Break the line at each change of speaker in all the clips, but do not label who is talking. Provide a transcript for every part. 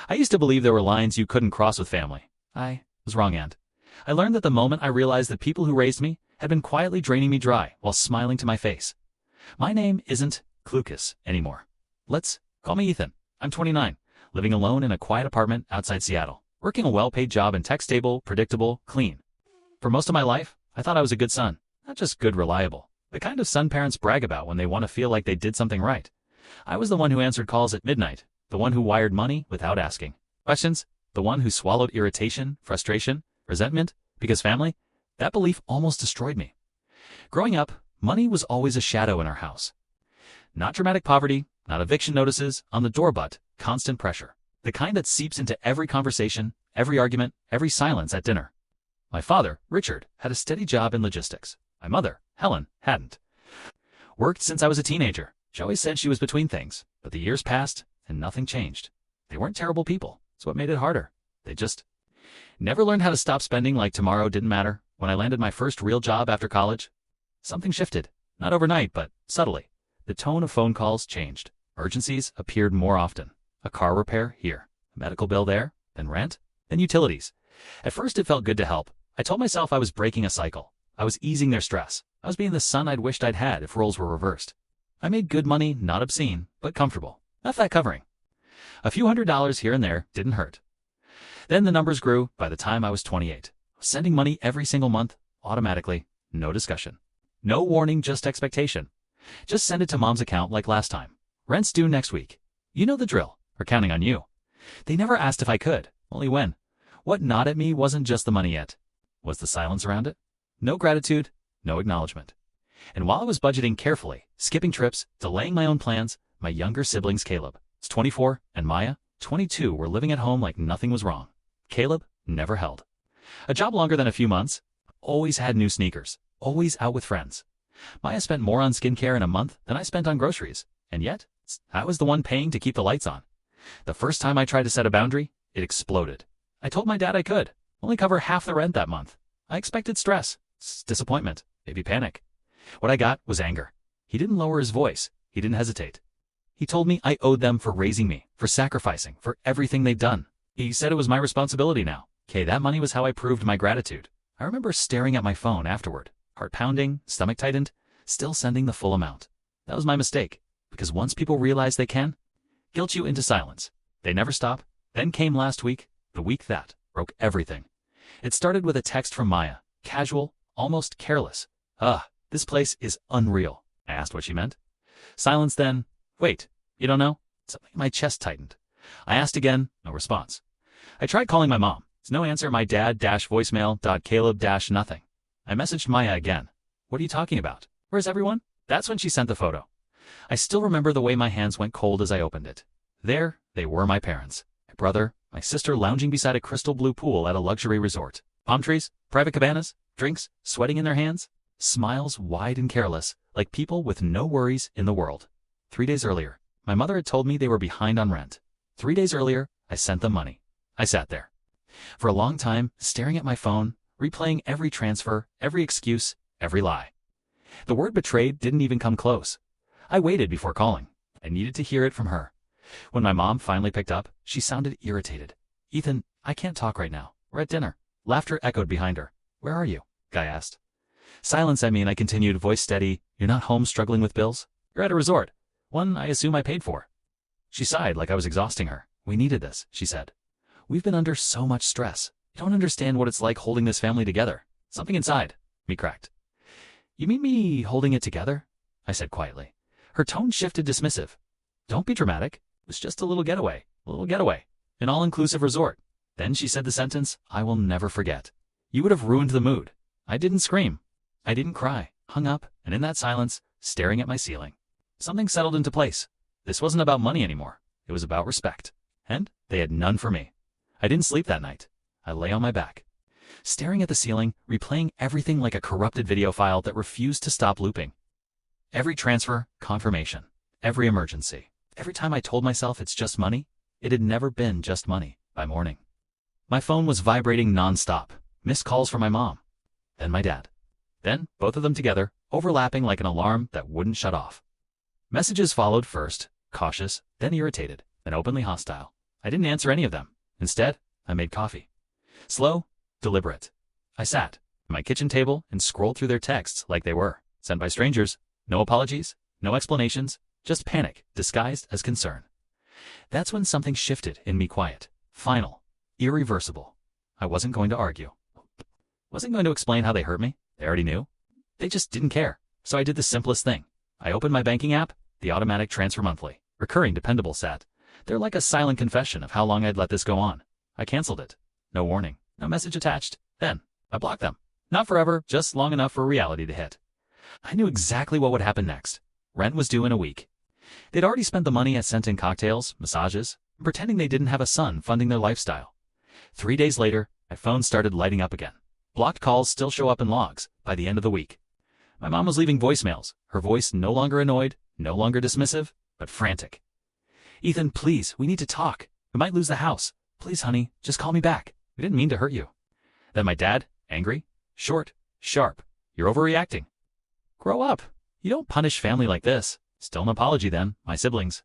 I used to believe there were lines you couldn't cross with family. I was wrong, and I learned that the moment I realized that people who raised me had been quietly draining me dry while smiling to my face. My name isn't Clucas anymore. Let's call me Ethan. I'm 29, living alone in a quiet apartment outside Seattle, working a well-paid job in tech, stable, predictable, clean. For most of my life, I thought I was a good son, not just good, reliable, the kind of son parents brag about when they want to feel like they did something right. I was the one who answered calls at midnight, the one who wired money without asking questions, the one who swallowed irritation, frustration, resentment, because family, that belief almost destroyed me. Growing up, money was always a shadow in our house. Not dramatic poverty, not eviction notices on the door, but constant pressure. The kind that seeps into every conversation, every argument, every silence at dinner. My father, Richard, had a steady job in logistics. My mother, Helen, hadn't. Worked since I was a teenager. She always said she was between things, but the years passed and nothing changed. They weren't terrible people. It's what made it harder. They just never learned how to stop spending like tomorrow didn't matter. When I landed my first real job after college, something shifted. Not overnight, but subtly. The tone of phone calls changed. Urgencies appeared more often. A car repair here, a medical bill there, then rent, then utilities. At first it felt good to help. I told myself I was breaking a cycle. I was easing their stress. I was being the son I'd wished I'd had if roles were reversed. I made good money, not obscene, but comfortable. Not that covering. A few $100s here and there didn't hurt. Then the numbers grew. By the time I was 28. Sending money every single month, automatically, no discussion. No warning, just expectation. Just send it to mom's account like last time. Rent's due next week. You know the drill. We're counting on you. They never asked if I could, only when. What gnawed at me wasn't just the money yet. Was the silence around it? No gratitude, no acknowledgement. And while I was budgeting carefully, skipping trips, delaying my own plans, my younger siblings, Caleb, 24, and Maya, 22, were living at home like nothing was wrong. Caleb never held a job longer than a few months, always had new sneakers, always out with friends. Maya spent more on skincare in a month than I spent on groceries, and yet, I was the one paying to keep the lights on. The first time I tried to set a boundary, it exploded. I told my dad I could only cover half the rent that month. I expected stress, disappointment, maybe panic. What I got was anger. He didn't lower his voice. He didn't hesitate. He told me I owed them for raising me, for sacrificing, for everything they'd done. He said it was my responsibility now. Okay, that money was how I proved my gratitude. I remember staring at my phone afterward, heart pounding, stomach tightened, still sending the full amount. That was my mistake, because once people realize they can, guilt you into silence. They never stop. Then came last week, the week that broke everything. It started with a text from Maya, casual, almost careless. This place is unreal. I asked what she meant. Silence then. Wait, you don't know? Something in my chest tightened. I asked again, no response. I tried calling my mom. No answer. My dad-voicemail.caleb-nothing. I messaged Maya again. What are you talking about? Where's everyone? That's when she sent the photo. I still remember the way my hands went cold as I opened it. There, they were my parents. My brother, my sister lounging beside a crystal blue pool at a luxury resort. Palm trees, private cabanas, drinks, sweating in their hands. Smiles wide and careless, like people with no worries in the world. 3 days earlier, my mother had told me they were behind on rent. 3 days earlier, I sent them money. I sat there for a long time, staring at my phone, replaying every transfer, every excuse, every lie. The word betrayed didn't even come close. I waited before calling. I needed to hear it from her. When my mom finally picked up, she sounded irritated. Ethan, I can't talk right now. We're at dinner. Laughter echoed behind her. Where are you? Guy asked. Silence, I continued, voice steady. You're not home struggling with bills? You're at a resort. One I assume I paid for. She sighed like I was exhausting her. We needed this, she said. We've been under so much stress. You don't understand what it's like holding this family together. Something inside me cracked. You mean me holding it together? I said quietly. Her tone shifted dismissive. Don't be dramatic. It was just a little getaway. An all-inclusive resort. Then she said the sentence I will never forget. You would have ruined the mood. I didn't scream. I didn't cry. Hung up, and in that silence, staring at my ceiling. Something settled into place. This wasn't about money anymore. It was about respect. And they had none for me. I didn't sleep that night. I lay on my back, staring at the ceiling, replaying everything like a corrupted video file that refused to stop looping. Every transfer, confirmation. Every emergency. Every time I told myself it's just money, it had never been just money by morning. My phone was vibrating nonstop. Missed calls from my mom. Then my dad. Then, both of them together, overlapping like an alarm that wouldn't shut off. Messages followed first, cautious, then irritated, then openly hostile. I didn't answer any of them. Instead, I made coffee. Slow, deliberate. I sat at my kitchen table and scrolled through their texts like they were sent by strangers. No apologies, no explanations, just panic disguised as concern. That's when something shifted in me, quiet, final, irreversible. I wasn't going to argue. Wasn't going to explain how they hurt me. They already knew. They just didn't care. So I did the simplest thing. I opened my banking app, the automatic transfer monthly, recurring, dependable set. They're like a silent confession of how long I'd let this go on. I canceled it. No warning, no message attached. Then, I blocked them. Not forever, just long enough for reality to hit. I knew exactly what would happen next. Rent was due in a week. They'd already spent the money at sent-in cocktails, massages, pretending they didn't have a son funding their lifestyle. 3 days later, my phone started lighting up again. Blocked calls still show up in logs by the end of the week. My mom was leaving voicemails, her voice no longer annoyed, no longer dismissive, but frantic. "Ethan, please, we need to talk. We might lose the house. Please, honey, just call me back. We didn't mean to hurt you." Then my dad, angry, short, sharp. "You're overreacting. Grow up. You don't punish family like this." Still an apology then, my siblings.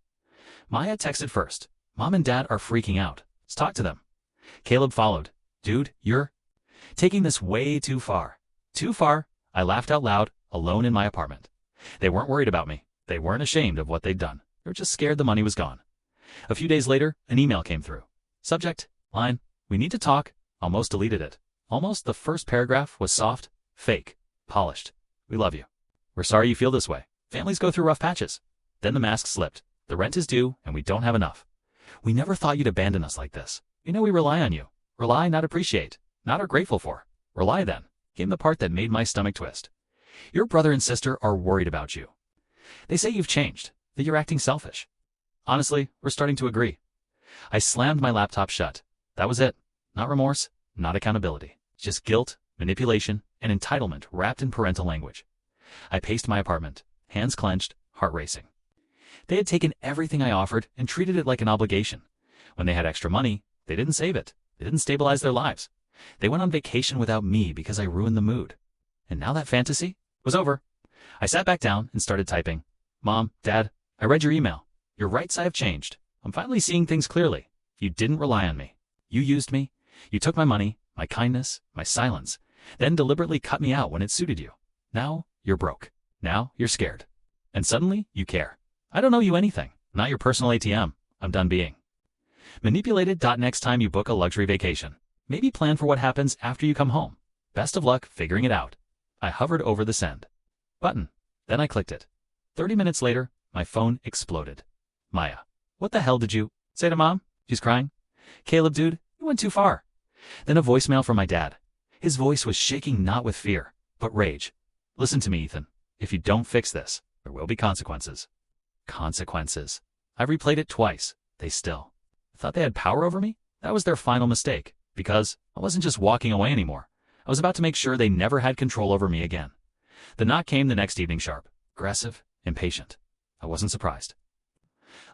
Maya texted first. "Mom and Dad are freaking out. Let's talk to them." Caleb followed. "Dude, you're taking this way too far." Too far? I laughed out loud, alone in my apartment. They weren't worried about me. They weren't ashamed of what they'd done. They were just scared the money was gone. A few days later, an email came through. Subject, line, "We need to talk." Almost deleted it. Almost the first paragraph was soft, fake, polished. "We love you. We're sorry you feel this way. Families go through rough patches." Then the mask slipped. "The rent is due, and we don't have enough. We never thought you'd abandon us like this. We know we rely on you. Rely, not appreciate. Not are grateful for. Rely then." Came the part that made my stomach twist. "Your brother and sister are worried about you. They say you've changed, that you're acting selfish." Honestly, we're starting to agree. I slammed my laptop shut. That was it. Not remorse, not accountability. Just guilt, manipulation, and entitlement wrapped in parental language. I paced my apartment, hands clenched, heart racing. They had taken everything I offered and treated it like an obligation. When they had extra money, they didn't save it. They didn't stabilize their lives. They went on vacation without me because I ruined the mood. And now that fantasy was over. I sat back down and started typing. "Mom, Dad, I read your email. You're right, I have changed. I'm finally seeing things clearly. You didn't rely on me. You used me. You took my money, my kindness, my silence, then deliberately cut me out when it suited you. Now you're broke. Now you're scared. And suddenly you care. I don't owe you anything. Not your personal ATM. I'm done being manipulated. Next time you book a luxury vacation, maybe plan for what happens after you come home. Best of luck figuring it out." I hovered over the send button. Then I clicked it. 30 minutes later, my phone exploded. "Maya, what the hell did you say to Mom?" She's crying. "Caleb, dude, you went too far." Then a voicemail from my dad. His voice was shaking not with fear, but rage. "Listen to me, Ethan. If you don't fix this, there will be consequences." Consequences. I replayed it twice. They still thought they had power over me? That was their final mistake, because I wasn't just walking away anymore. I was about to make sure they never had control over me again. The knock came the next evening, sharp, aggressive, impatient. I wasn't surprised.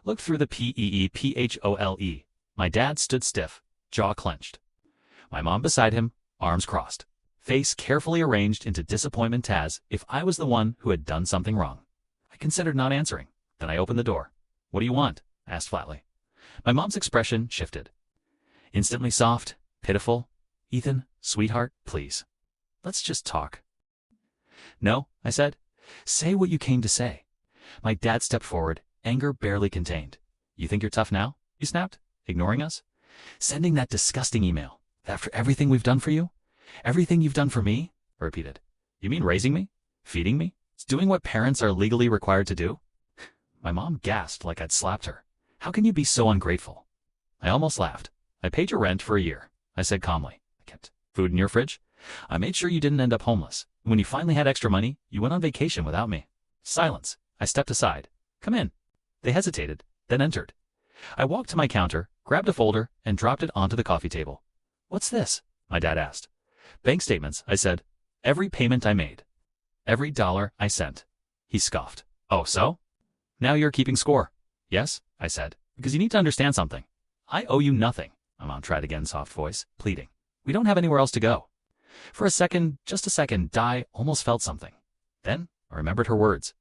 Looked through the PEEPHOLE. My dad stood stiff, jaw clenched. My mom beside him, arms crossed, face carefully arranged into disappointment as if I was the one who had done something wrong. I considered not answering. Then I opened the door. "What do you want?" I asked flatly. My mom's expression shifted. Instantly soft, pitiful. "Ethan, sweetheart, please. Let's just talk." "No," I said. "Say what you came to say." My dad stepped forward, anger barely contained. "You think you're tough now?" he snapped, ignoring us. "Sending that disgusting email. After everything we've done for you? Everything you've done for me?" I repeated. "You mean raising me? Feeding me? It's doing what parents are legally required to do?" My mom gasped like I'd slapped her. "How can you be so ungrateful?" I almost laughed. "I paid your rent for a year," I said calmly. "I kept food in your fridge. I made sure you didn't end up homeless. When you finally had extra money, you went on vacation without me." Silence. I stepped aside. "Come in." They hesitated, then entered. I walked to my counter, grabbed a folder, and dropped it onto the coffee table. "What's this?" my dad asked. "Bank statements," I said. "Every payment I made. Every dollar I sent." He scoffed. "Oh, so? Now you're keeping score." "Yes," I said, "because you need to understand something. I owe you nothing." My mom tried again, soft voice, pleading. "We don't have anywhere else to go." For a second, just a second, I almost felt something. Then I remembered her words.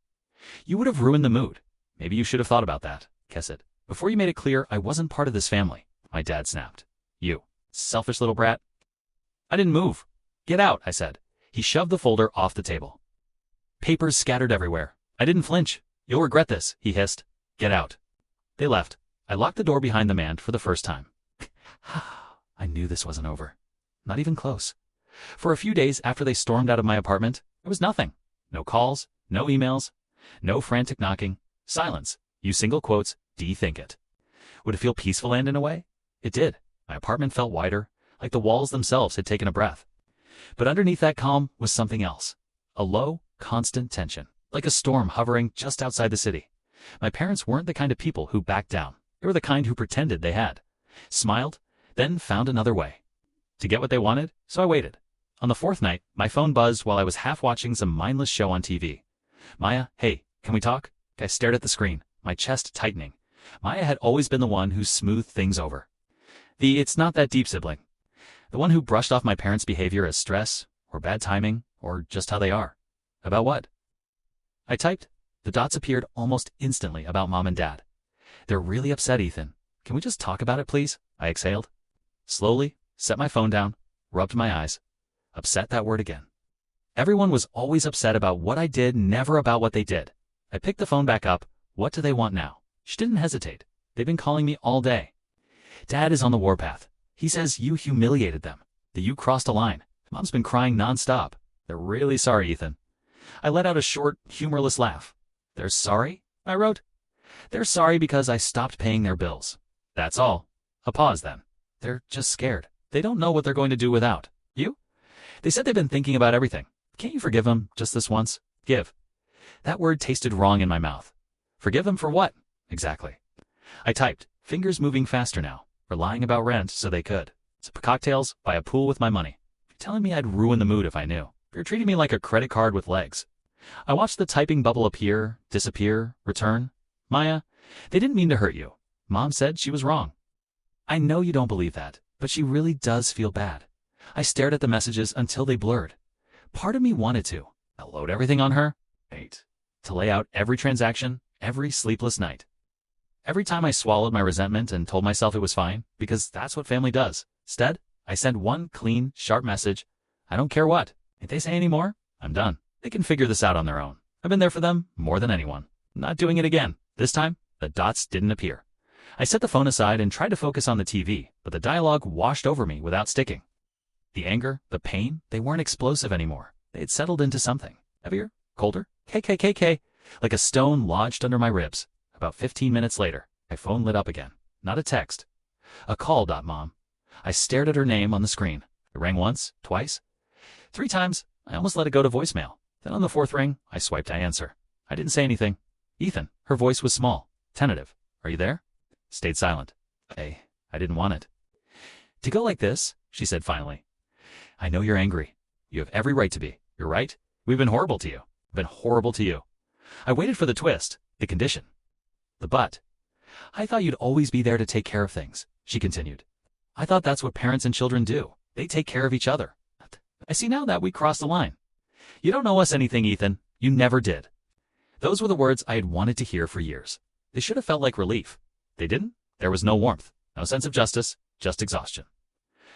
"You would have ruined the mood. Maybe you should have thought about that, Kesset, before you made it clear I wasn't part of this family." my dad snapped. You selfish little brat. I didn't move. Get out, I said. He shoved the folder off the table. Papers scattered everywhere. I didn't flinch. You'll regret this, he hissed. Get out. They left. I locked the door behind the man for the first time. I knew this wasn't over. Not even close. For a few days after they stormed out of my apartment, there was nothing. No calls, no emails, no frantic knocking. Silence. Use single quotes. De-think it. Would it feel peaceful and in a way? It did. My apartment felt wider, like the walls themselves had taken a breath. But underneath that calm was something else. A low, constant tension, like a storm hovering just outside the city. My parents weren't the kind of people who backed down. They were the kind who pretended they had. Smiled, then found another way. To get what they wanted, so I waited. On the fourth night, my phone buzzed while I was half watching some mindless show on TV. Maya, hey, can we talk? I stared at the screen, my chest tightening. Maya had always been the one who smoothed things over. The it's not that deep sibling. The one who brushed off my parents' behavior as stress, or bad timing, or just how they are. About what? I typed. The dots appeared almost instantly about Mom and Dad. They're really upset, Ethan. Can we just talk about it, please? I exhaled. Slowly, set my phone down, rubbed my eyes. Upset, that word again. Everyone was always upset about what I did, never about what they did. I picked the phone back up. What do they want now? She didn't hesitate. They've been calling me all day. Dad is on the warpath. He says you humiliated them, that you crossed a line. Mom's been crying nonstop. They're really sorry, Ethan. I let out a short, humorless laugh. They're sorry? I wrote. They're sorry because I stopped paying their bills. That's all. A pause then. They're just scared. They don't know what they're going to do without you. They said they've been thinking about everything. Can't you forgive them just this once? Give. That word tasted wrong in my mouth. Forgive them for what? Exactly. I typed, fingers moving faster now, lying about rent so they could. Sip cocktails, buy a pool with my money. You're telling me I'd ruin the mood if I knew. You're treating me like a credit card with legs. I watched the typing bubble appear, disappear, return. Maya, they didn't mean to hurt you. Mom said she was wrong. I know you don't believe that, but she really does feel bad. I stared at the messages until they blurred. Part of me wanted to load everything on her. 8. To lay out every transaction, every sleepless night. Every time I swallowed my resentment and told myself it was fine, because that's what family does. Instead, I sent one clean, sharp message. I don't care what. If they say any more, I'm done. They can figure this out on their own. I've been there for them more than anyone. Not doing it again. This time, the dots didn't appear. I set the phone aside and tried to focus on the TV, but the dialogue washed over me without sticking. The anger, the pain, they weren't explosive anymore. They had settled into something. Heavier, colder, KKKK, like a stone lodged under my ribs. About 15 minutes later, my phone lit up again. Not a text. A call. Mom. I stared at her name on the screen. It rang once, twice, 3 times. I almost let it go to voicemail. Then on the 4th ring, I swiped to answer. I didn't say anything. Ethan. Her voice was small, tentative. Are you there? Stayed silent. I didn't want it to go like this, she said finally. I know you're angry. You have every right to be. You're right. We've been horrible to you. I've been horrible to you. I waited for the twist, the condition. The but. I thought you'd always be there to take care of things, she continued. I thought that's what parents and children do. They take care of each other. I see now that we crossed the line. You don't owe us anything, Ethan. You never did. Those were the words I had wanted to hear for years. They should have felt like relief. They didn't. There was no warmth, no sense of justice, just exhaustion.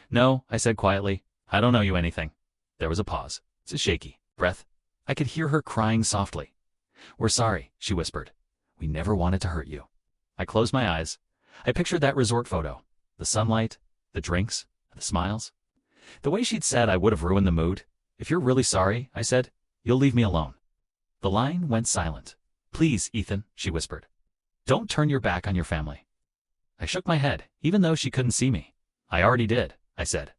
No, I said quietly. I don't owe you anything. There was a pause. It's a shaky breath. I could hear her crying softly. We're sorry, she whispered. We never wanted to hurt you. I closed my eyes. I pictured that resort photo. The sunlight, the drinks, the smiles. The way she'd said I would have ruined the mood. If you're really sorry, I said, you'll leave me alone. The line went silent. Please, Ethan, she whispered. Don't turn your back on your family. I shook my head, even though she couldn't see me. I already did, I said.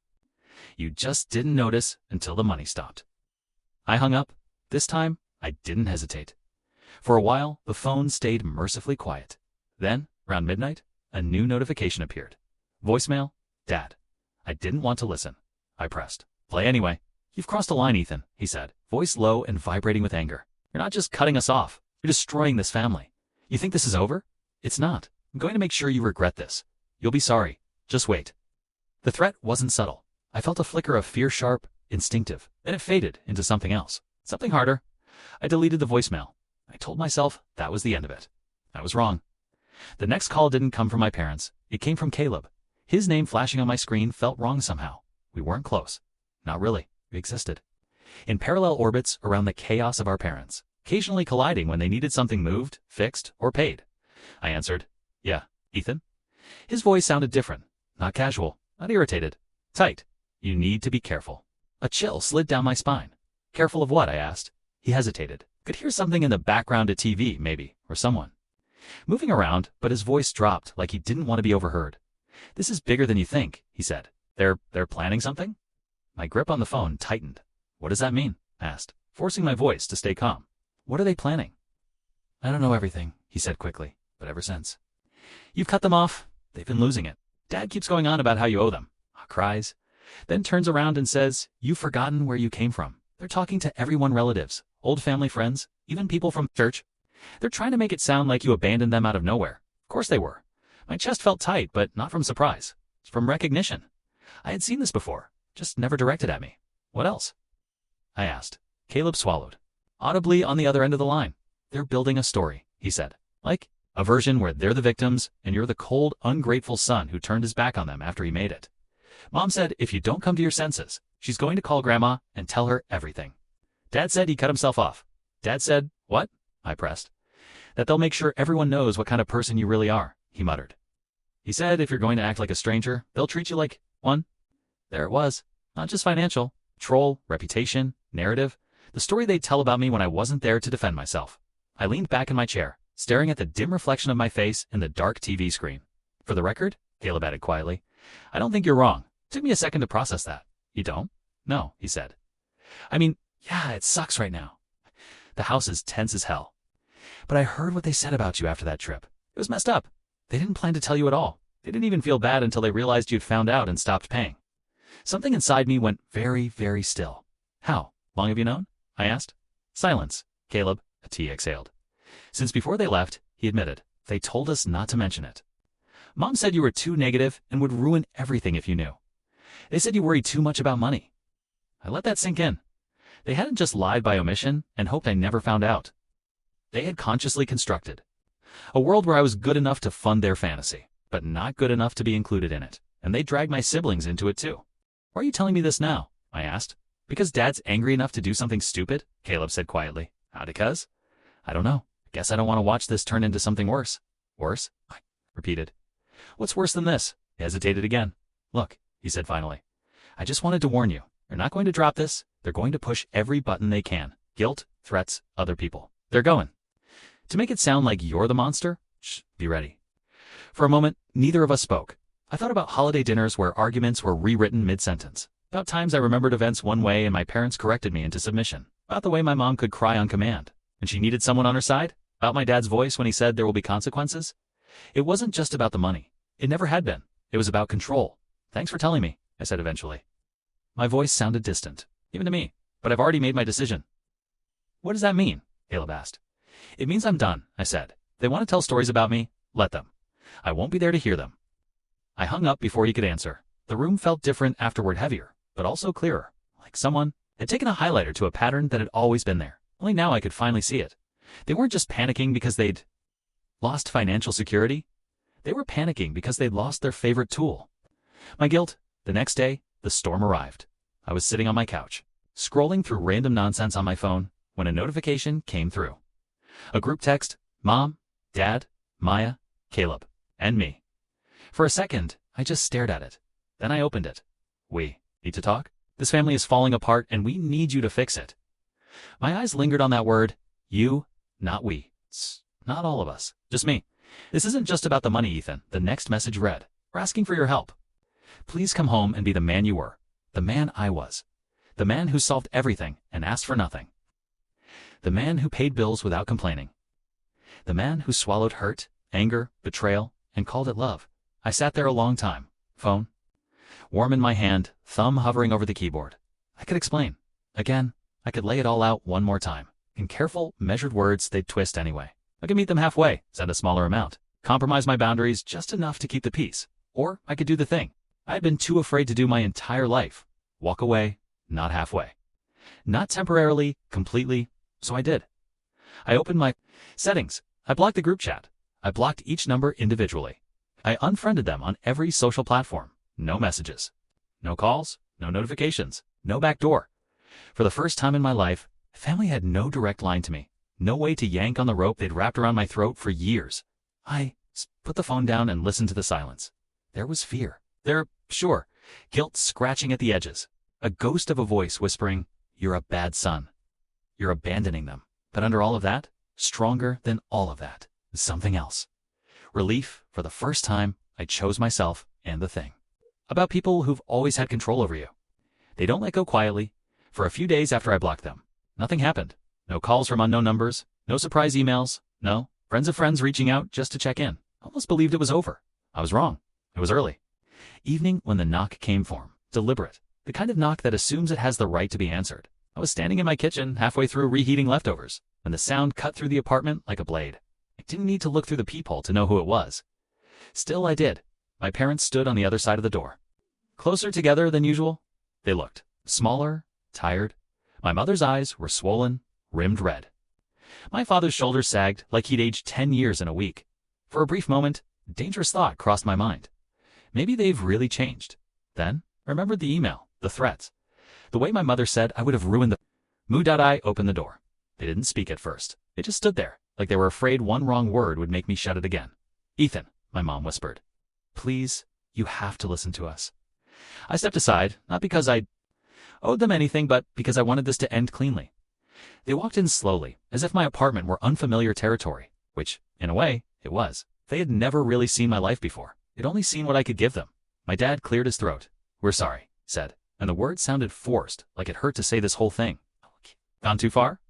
You just didn't notice until the money stopped. I hung up. This time, I didn't hesitate. For a while, the phone stayed mercifully quiet. Then, around midnight, a new notification appeared. Voicemail, Dad. I didn't want to listen. I pressed play anyway. You've crossed a line, Ethan, he said, voice low and vibrating with anger. You're not just cutting us off. You're destroying this family. You think this is over? It's not. I'm going to make sure you regret this. You'll be sorry. Just wait. The threat wasn't subtle. I felt a flicker of fear, sharp, instinctive. Then it faded into something else. Something harder. I deleted the voicemail. I told myself that was the end of it. I was wrong. The next call didn't come from my parents. It came from Caleb. His name flashing on my screen felt wrong somehow. We weren't close. Not really. We existed in parallel orbits around the chaos of our parents, occasionally colliding when they needed something moved, fixed, or paid. I answered, "Yeah, Ethan?" His voice sounded different. Not casual, not irritated. Tight. "You need to be careful." A chill slid down my spine. "Careful of what?" I asked. He hesitated. Could hear something in the background of TV, maybe, or someone moving around, but his voice dropped like he didn't want to be overheard. "This is bigger than you think," he said. They're planning something?" My grip on the phone tightened. "What does that mean?" I asked, forcing my voice to stay calm. "What are they planning?" "I don't know everything," he said quickly, "but ever since you've cut them off, they've been losing it. Dad keeps going on about how you owe them." Cries. Then turns around and says, "You've forgotten where you came from." They're talking to everyone, relatives, old family friends, even people from church. They're trying to make it sound like you abandoned them out of nowhere. Of course they were. My chest felt tight, but not from surprise. It's from recognition. I had seen this before, just never directed at me. "What else?" I asked. Caleb swallowed. Audibly on the other end of the line. "They're building a story," he said. "Like a version where they're the victims and you're the cold, ungrateful son who turned his back on them after he made it. Mom said if you don't come to your senses, she's going to call Grandma and tell her everything. Dad said he cut himself off." "Dad said, what?" I pressed. "That they'll make sure everyone knows what kind of person you really are," he muttered. "He said if you're going to act like a stranger, they'll treat you like one." There it was. Not just financial. Troll, reputation, narrative. The story they'd tell about me when I wasn't there to defend myself. I leaned back in my chair, staring at the dim reflection of my face in the dark TV screen. "For the record," Caleb added quietly, "I don't think you're wrong. It took me a second to process that." "You don't?" "No," he said. "I mean, yeah, it sucks right now. The house is tense as hell. But I heard what they said about you after that trip. It was messed up. They didn't plan to tell you at all. They didn't even feel bad until they realized you'd found out and stopped paying." Something inside me went very, very still. "How long have you known?" I asked. Silence. Caleb, a tea exhaled. "Since before they left," he admitted. "They told us not to mention it. Mom said you were too negative and would ruin everything if you knew. They said you worried too much about money." I let that sink in. They hadn't just lied by omission and hoped I never found out. They had consciously constructed a world where I was good enough to fund their fantasy, but not good enough to be included in it, and they dragged my siblings into it too. "Why are you telling me this now?" I asked. "Because Dad's angry enough to do something stupid," Caleb said quietly. "How because?" "I don't know. I guess I don't want to watch this turn into something worse." "Worse?" I repeated. "What's worse than this?" He hesitated again. "Look," he said finally, "I just wanted to warn you. They're not going to drop this. They're going to push every button they can. Guilt, threats, other people. They're going to make it sound like you're the monster. Shh, be ready." For a moment, neither of us spoke. I thought about holiday dinners where arguments were rewritten mid-sentence. About times I remembered events one way and my parents corrected me into submission. About the way my mom could cry on command, and she needed someone on her side. About my dad's voice when he said there will be consequences. It wasn't just about the money. It never had been. It was about control. "Thanks for telling me," I said eventually. My voice sounded distant, even to me, but I've already made my decision. "What does that mean?" Caleb asked. "It means I'm done," I said. "They want to tell stories about me. Let them. I won't be there to hear them." I hung up before he could answer. The room felt different afterward, heavier, but also clearer, like someone had taken a highlighter to a pattern that had always been there. Only now I could finally see it. They weren't just panicking because they'd lost financial security. They were panicking because they'd lost their favorite tool. My guilt. The next day, the storm arrived. I was sitting on my couch, scrolling through random nonsense on my phone, when a notification came through. A group text: Mom, Dad, Maya, Caleb, and me. For a second, I just stared at it. Then I opened it. "We need to talk? This family is falling apart and we need you to fix it." My eyes lingered on that word. You, not we. It's not all of us. Just me. "This isn't just about the money, Ethan," the next message read. "We're asking for your help. Please come home and be the man you were. The man I was. The man who solved everything and asked for nothing. The man who paid bills without complaining. The man who swallowed hurt, anger, betrayal, and called it love." I sat there a long time. Phone warm in my hand, thumb hovering over the keyboard. I could explain. Again, I could lay it all out one more time. In careful, measured words they'd twist anyway. I could meet them halfway, send a smaller amount, compromise my boundaries just enough to keep the peace. Or I could do the thing I had been too afraid to do my entire life. Walk away, not halfway. Not temporarily, completely, so I did. I opened my settings. I blocked the group chat. I blocked each number individually. I unfriended them on every social platform. No messages. No calls. No notifications. No backdoor. For the first time in my life, family had no direct line to me. No way to yank on the rope they'd wrapped around my throat for years. I put the phone down and listened to the silence. There was fear. Sure, guilt scratching at the edges. A ghost of a voice whispering, "You're a bad son. You're abandoning them." But under all of that, stronger than all of that, is something else. Relief. For the first time, I chose myself and the thing. About people who've always had control over you. They don't let go quietly. For a few days after I blocked them, nothing happened. No calls from unknown numbers. No surprise emails. No friends of friends reaching out just to check in. Almost believed it was over. I was wrong. It was early. Evening when the knock came form. Deliberate. The kind of knock that assumes it has the right to be answered. I was standing in my kitchen, halfway through reheating leftovers, when the sound cut through the apartment like a blade. I didn't need to look through the peephole to know who it was. Still, I did. My parents stood on the other side of the door. Closer together than usual, they looked. Smaller, tired. My mother's eyes were swollen, rimmed red. My father's shoulders sagged like he'd aged 10 years in a week. For a brief moment, a dangerous thought crossed my mind. Maybe they've really changed. Then, I remembered the email, the threats. The way my mother said I would have ruined the mood. I opened the door. They didn't speak at first. They just stood there, like they were afraid one wrong word would make me shut it again. "Ethan," my mom whispered. "Please, you have to listen to us." I stepped aside, not because I owed them anything, but because I wanted this to end cleanly. They walked in slowly, as if my apartment were unfamiliar territory, which, in a way, it was. They had never really seen my life before. They'd only seen what I could give them. My dad cleared his throat. "We're sorry," said, and the words sounded forced, like it hurt to say this whole thing. "Gone too far?"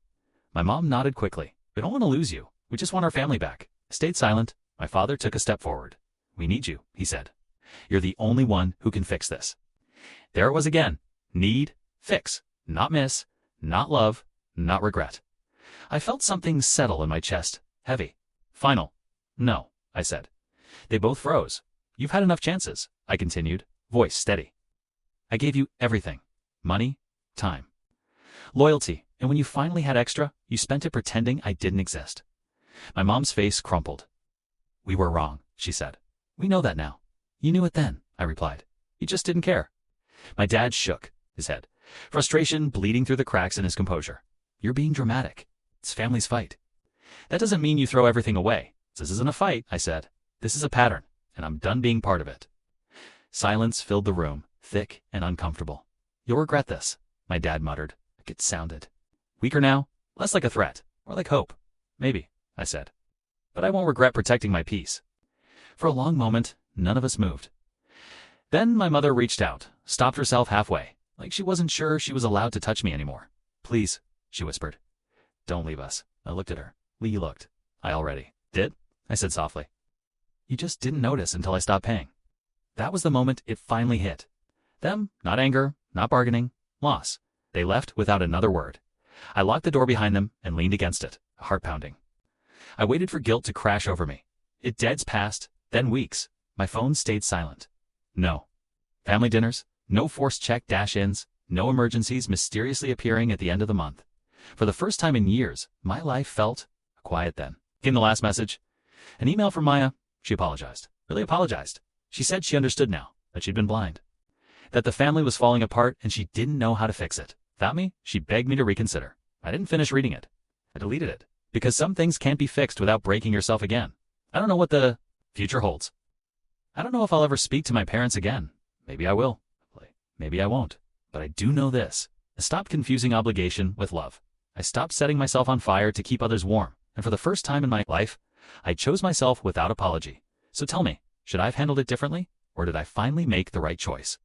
My mom nodded quickly. "We don't want to lose you. We just want our family back." I stayed silent. My father took a step forward. "We need you," he said. "You're the only one who can fix this." There it was again. Need, fix. Not miss, not love, not regret. I felt something settle in my chest, heavy. "Final." "No," I said. They both froze. "You've had enough chances," I continued, voice steady. "I gave you everything. Money, time, loyalty, and when you finally had extra, you spent it pretending I didn't exist." My mom's face crumpled. "We were wrong," she said. "We know that now." "You knew it then," I replied. "You just didn't care." My dad shook his head, frustration bleeding through the cracks in his composure. "You're being dramatic. It's family's fight." "That doesn't mean you throw everything away." "This isn't a fight," I said. "This is a pattern, and I'm done being part of it." Silence filled the room, thick and uncomfortable. "You'll regret this," my dad muttered, like it sounded. "Weaker now, less like a threat, more like hope." "Maybe," I said. "But I won't regret protecting my peace." For a long moment, none of us moved. Then my mother reached out, stopped herself halfway, like she wasn't sure she was allowed to touch me anymore. "Please," she whispered. "Don't leave us." I looked at her. Lee looked. "I already did," I said softly. "You just didn't notice until I stopped paying." That was the moment it finally hit. Them, not anger, not bargaining, loss. They left without another word. I locked the door behind them and leaned against it, heart pounding. I waited for guilt to crash over me. It days passed, then weeks. My phone stayed silent. No family dinners, no forced check dash-ins, no emergencies mysteriously appearing at the end of the month. For the first time in years, my life felt quiet. Then came the last message. An email from Maya. She apologized. Really apologized. She said she understood now, that she'd been blind. That the family was falling apart and she didn't know how to fix it. Without me, she begged me to reconsider. I didn't finish reading it. I deleted it. Because some things can't be fixed without breaking yourself again. I don't know what the future holds. I don't know if I'll ever speak to my parents again. Maybe I will. Maybe I won't. But I do know this. I stopped confusing obligation with love. I stopped setting myself on fire to keep others warm. And for the first time in my life, I chose myself without apology. So tell me, should I have handled it differently? Or did I finally make the right choice?